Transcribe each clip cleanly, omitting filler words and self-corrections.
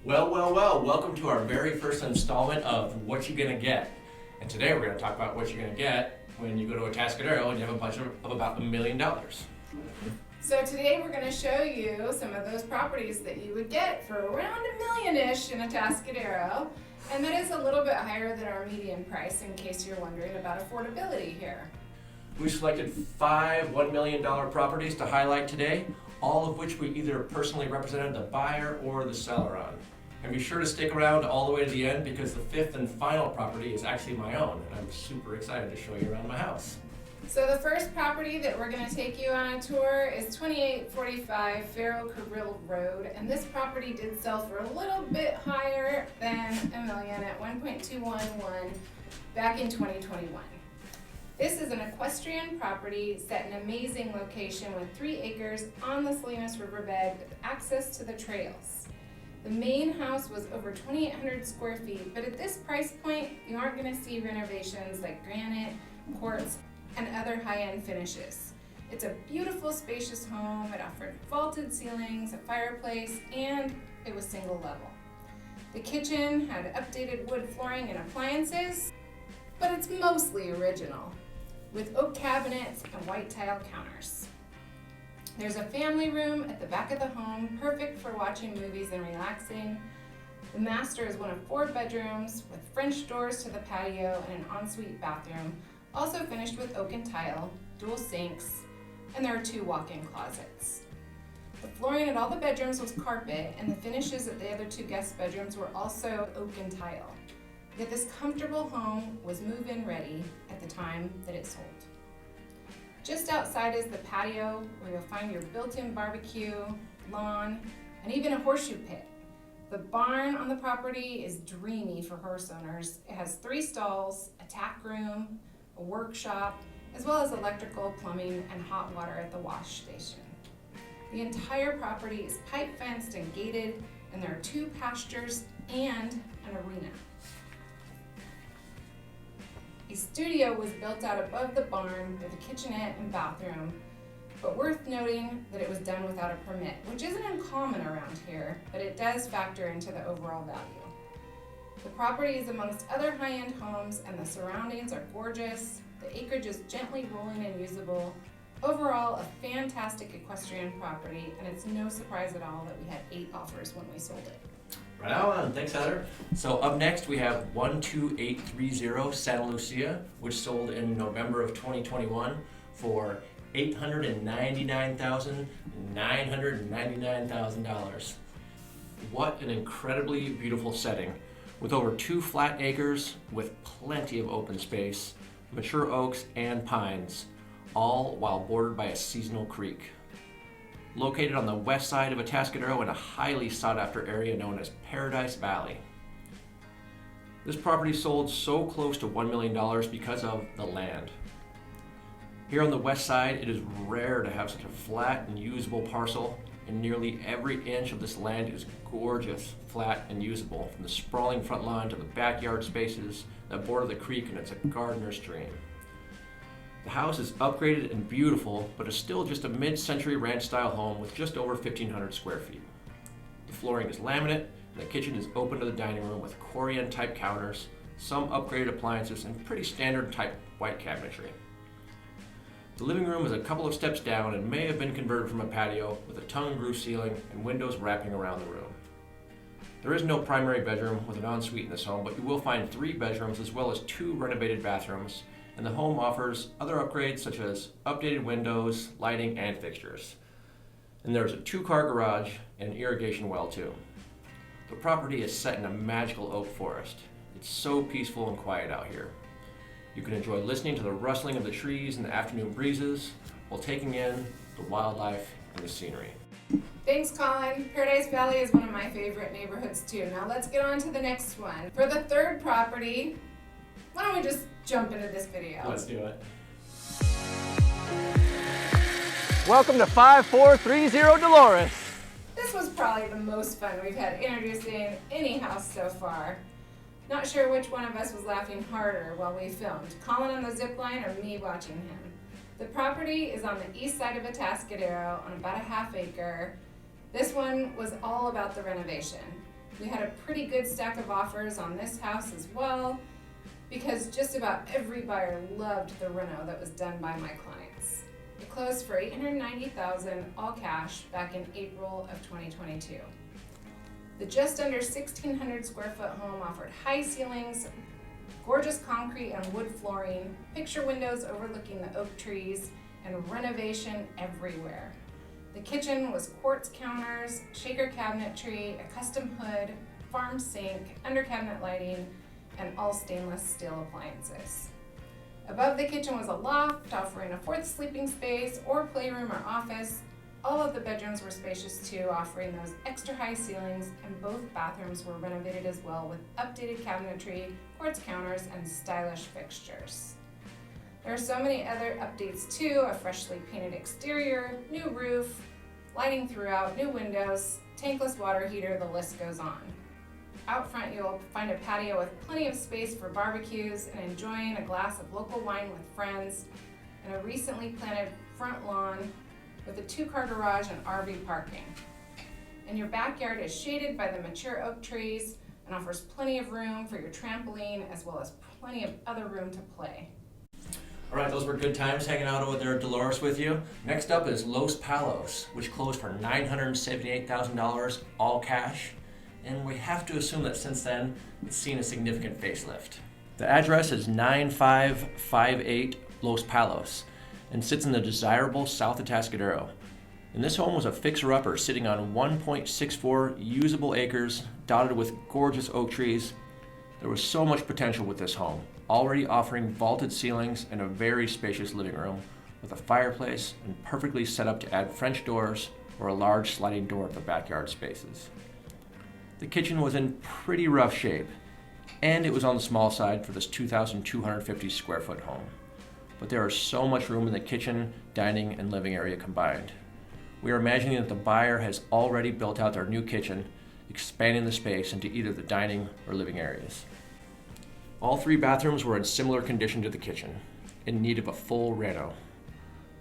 Well, welcome to our very first installment of What You Gonna Get. And today we're gonna talk about what you're gonna get when you go to Atascadero and you have a budget of about $1 million. So today we're going to show you some of those properties that you would get for around $1 million-ish in Atascadero. And that is a little bit higher than our median price in case you're wondering about affordability here. We selected 5 $1 million properties to highlight today, all of which we either personally represented the buyer or the seller on. And be sure to stick around all the way to the end because the 5th and final property is actually my own, and I'm super excited to show you around my house. So the first property that we're going to take you on a tour is 2845 Ferrocarril Road, and this property did sell for a little bit higher than $1 million at 1.211 back in 2021. This is an equestrian property set in an amazing location with 3 acres on the Salinas Riverbed with access to the trails. The main house was over 2,800 square feet, but at this price point, you aren't going to see renovations like granite, quartz, and other high-end finishes. It's a beautiful, spacious home. It offered vaulted ceilings, a fireplace, and it was single level. The kitchen had updated wood flooring and appliances, but it's mostly original, with oak cabinets and white tile counters. There's a family room at the back of the home, perfect for watching movies and relaxing. The master is one of 4 bedrooms with French doors to the patio and an ensuite bathroom, also finished with oak and tile, dual sinks, and there are 2 walk-in closets. The flooring at all the bedrooms was carpet, and the finishes at the other 2 guest bedrooms were also oak and tile. Yet this comfortable home was move-in ready at the time that it sold. Just outside is the patio, where you'll find your built-in barbecue, lawn, and even a horseshoe pit. The barn on the property is dreamy for horse owners. It has 3 stalls, a tack room, a workshop, as well as electrical, plumbing, and hot water at the wash station. The entire property is pipe fenced and gated, and there are 2 pastures and an arena. A studio was built out above the barn with a kitchenette and bathroom, but worth noting that it was done without a permit, which isn't uncommon around here, but it does factor into the overall value. The property is amongst other high-end homes, and the surroundings are gorgeous. The acreage is gently rolling and usable. Overall, a fantastic equestrian property, and it's no surprise at all that we had 8 offers when we sold it. Right on, thanks Heather. So up next we have 12830 Santa Lucia, which sold in November of 2021 for $899,999,000. What an incredibly beautiful setting, with over 2 flat acres with plenty of open space, mature oaks and pines, all while bordered by a seasonal creek. Located on the west side of Atascadero in a highly sought-after area known as Paradise Valley. This property sold so close to $1 million because of the land. Here on the west side, it is rare to have such a flat and usable parcel, and nearly every inch of this land is gorgeous, flat, and usable, from the sprawling front lawn to the backyard spaces that border the creek, and it's a gardener's dream. The house is upgraded and beautiful, but is still just a mid-century ranch-style home with just over 1,500 square feet. The flooring is laminate, and the kitchen is open to the dining room with Corian-type counters, some upgraded appliances, and pretty standard-type white cabinetry. The living room is a couple of steps down and may have been converted from a patio with a tongue-and-groove ceiling and windows wrapping around the room. There is no primary bedroom with an ensuite in this home, but you will find 3 bedrooms as well as 2 renovated bathrooms, and the home offers other upgrades such as updated windows, lighting, and fixtures. And there's a 2-car garage and an irrigation well too. The property is set in a magical oak forest. It's so peaceful and quiet out here. You can enjoy listening to the rustling of the trees and the afternoon breezes while taking in the wildlife and the scenery. Thanks, Colin. Paradise Valley is one of my favorite neighborhoods too. Now let's get on to the next one. For the 3rd property, why don't we just jump into this video? Let's do it. Welcome to 5430 Dolores. This was probably the most fun we've had introducing any house so far. Not sure which one of us was laughing harder while we filmed, Colin on the zip line or me watching him. The property is on the east side of Atascadero on about a half acre. This one was all about the renovation. We had a pretty good stack of offers on this house as well, because just about every buyer loved the reno that was done by my clients. It closed for $890,000 all cash back in April of 2022. The just under 1,600 square foot home offered high ceilings, gorgeous concrete and wood flooring, picture windows overlooking the oak trees, and renovation everywhere. The kitchen was quartz counters, shaker cabinetry, a custom hood, farm sink, under cabinet lighting, and all stainless steel appliances. Above the kitchen was a loft offering a fourth sleeping space or playroom or office. All of the bedrooms were spacious too, offering those extra high ceilings, and both bathrooms were renovated as well with updated cabinetry, quartz counters, and stylish fixtures. There are so many other updates too: a freshly painted exterior, new roof, lighting throughout, new windows, tankless water heater, the list goes on. Out front you'll find a patio with plenty of space for barbecues and enjoying a glass of local wine with friends, and a recently planted front lawn with a 2-car garage and RV parking. And your backyard is shaded by the mature oak trees and offers plenty of room for your trampoline, as well as plenty of other room to play. All right, those were good times hanging out over there at Dolores with you. Next up is Los Palos, which closed for $978,000 all cash. And we have to assume that since then, it's seen a significant facelift. The address is 9558 Los Palos and sits in the desirable South Atascadero. And this home was a fixer-upper sitting on 1.64 usable acres, dotted with gorgeous oak trees. There was so much potential with this home, already offering vaulted ceilings and a very spacious living room with a fireplace and perfectly set up to add French doors or a large sliding door at the backyard spaces. The kitchen was in pretty rough shape, and it was on the small side for this 2,250 square foot home. But there is so much room in the kitchen, dining, and living area combined. We are imagining that the buyer has already built out their new kitchen, expanding the space into either the dining or living areas. All 3 bathrooms were in similar condition to the kitchen, in need of a full reno.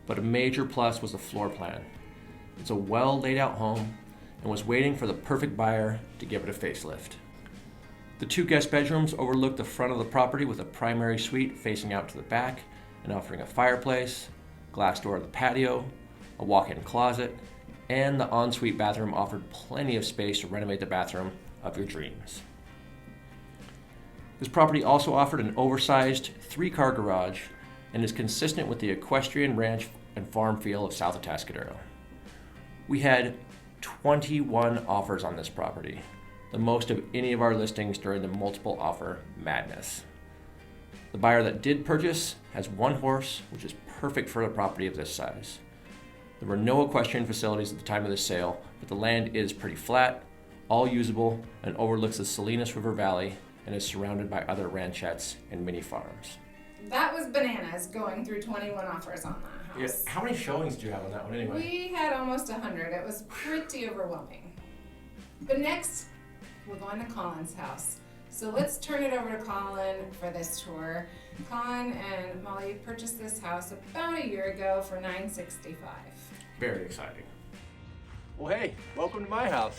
But a major plus was the floor plan. It's a well laid out home and was waiting for the perfect buyer to give it a facelift. The 2 guest bedrooms overlook the front of the property with a primary suite facing out to the back and offering a fireplace, glass door of the patio, a walk-in closet, and the ensuite bathroom offered plenty of space to renovate the bathroom of your dreams. This property also offered an oversized 3-car garage and is consistent with the equestrian ranch and farm feel of South Atascadero. We had 21 offers on this property, the most of any of our listings during the multiple offer madness. The buyer that did purchase has 1 horse, which is perfect for a property of this size. There were no equestrian facilities at the time of the sale, but the land is pretty flat, all usable, and overlooks the Salinas River Valley and is surrounded by other ranchettes and mini farms. That was bananas, going through 21 offers on that house. Yeah, how many showings do you have on that one anyway? We had almost 100. It was pretty overwhelming. But next, we're going to Colin's house. So let's turn it over to Colin for this tour. Colin and Molly purchased this house about a year ago for $965,000. Very exciting. Well, hey, welcome to my house.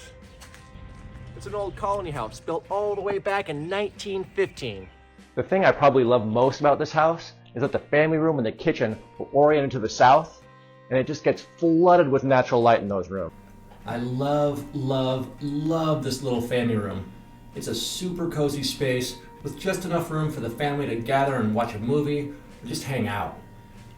It's an old colony house built all the way back in 1915. The thing I probably love most about this house is that the family room and the kitchen are oriented to the south, and it just gets flooded with natural light in those rooms. I love this little family room. It's a super cozy space with just enough room for the family to gather and watch a movie or just hang out.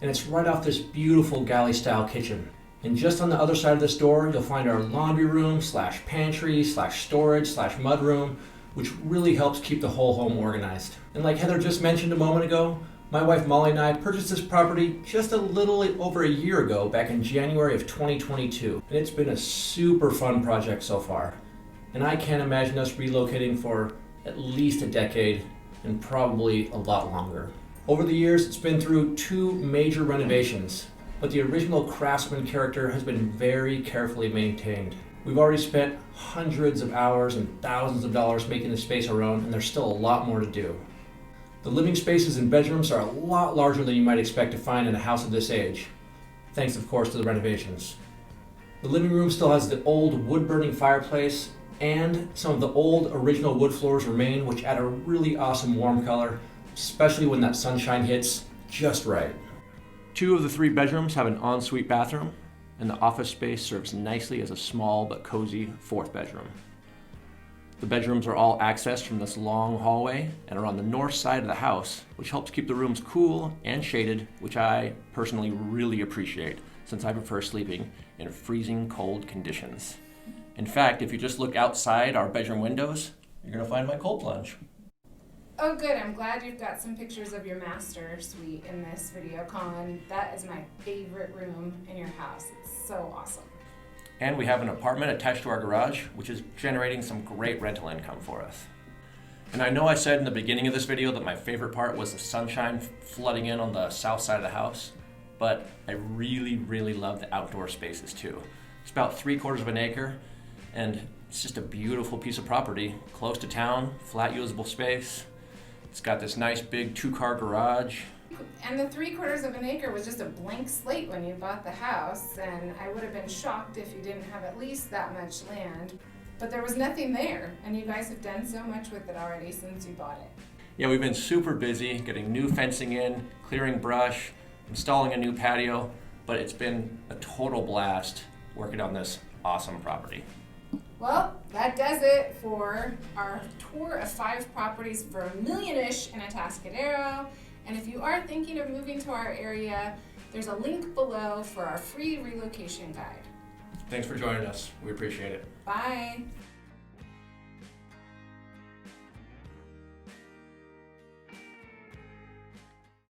And it's right off this beautiful galley-style kitchen. And just on the other side of this door, you'll find our laundry room / pantry / storage / mudroom, which really helps keep the whole home organized. And like Heather just mentioned a moment ago, my wife Molly and I purchased this property just a little over a year ago, back in January of 2022. And it's been a super fun project so far. And I can't imagine us relocating for at least a decade, and probably a lot longer. Over the years, it's been through 2 major renovations, but the original craftsman character has been very carefully maintained. We've already spent hundreds of hours and thousands of dollars making the space our own, and there's still a lot more to do. The living spaces and bedrooms are a lot larger than you might expect to find in a house of this age, thanks of course to the renovations. The living room still has the old wood-burning fireplace And some of the old original wood floors remain, which add a really awesome warm color, especially when that sunshine hits just right. 2 of the 3 bedrooms have an ensuite bathroom, and the office space serves nicely as a small but cozy 4th bedroom. The bedrooms are all accessed from this long hallway and are on the north side of the house, which helps keep the rooms cool and shaded, which I personally really appreciate since I prefer sleeping in freezing cold conditions. In fact, if you just look outside our bedroom windows, you're gonna find my cold plunge. Oh good, I'm glad you've got some pictures of your master suite in this video, Colin. That is my favorite room in your house. It's so awesome. And we have an apartment attached to our garage, which is generating some great rental income for us. And I know I said in the beginning of this video that my favorite part was the sunshine flooding in on the south side of the house, but I really love the outdoor spaces too. It's about 3/4 of an acre, and it's just a beautiful piece of property, close to town, flat usable space. It's got this nice big 2-car garage. And the 3/4 of an acre was just a blank slate when you bought the house, and I would have been shocked if you didn't have at least that much land. But there was nothing there, and you guys have done so much with it already since you bought it. Yeah, we've been super busy getting new fencing in, clearing brush, installing a new patio, but it's been a total blast working on this awesome property. Well, that does it for our tour of 5 properties for $1 million-ish in Atascadero. And if you are thinking of moving to our area, there's a link below for our free relocation guide. Thanks for joining us. We appreciate it. Bye.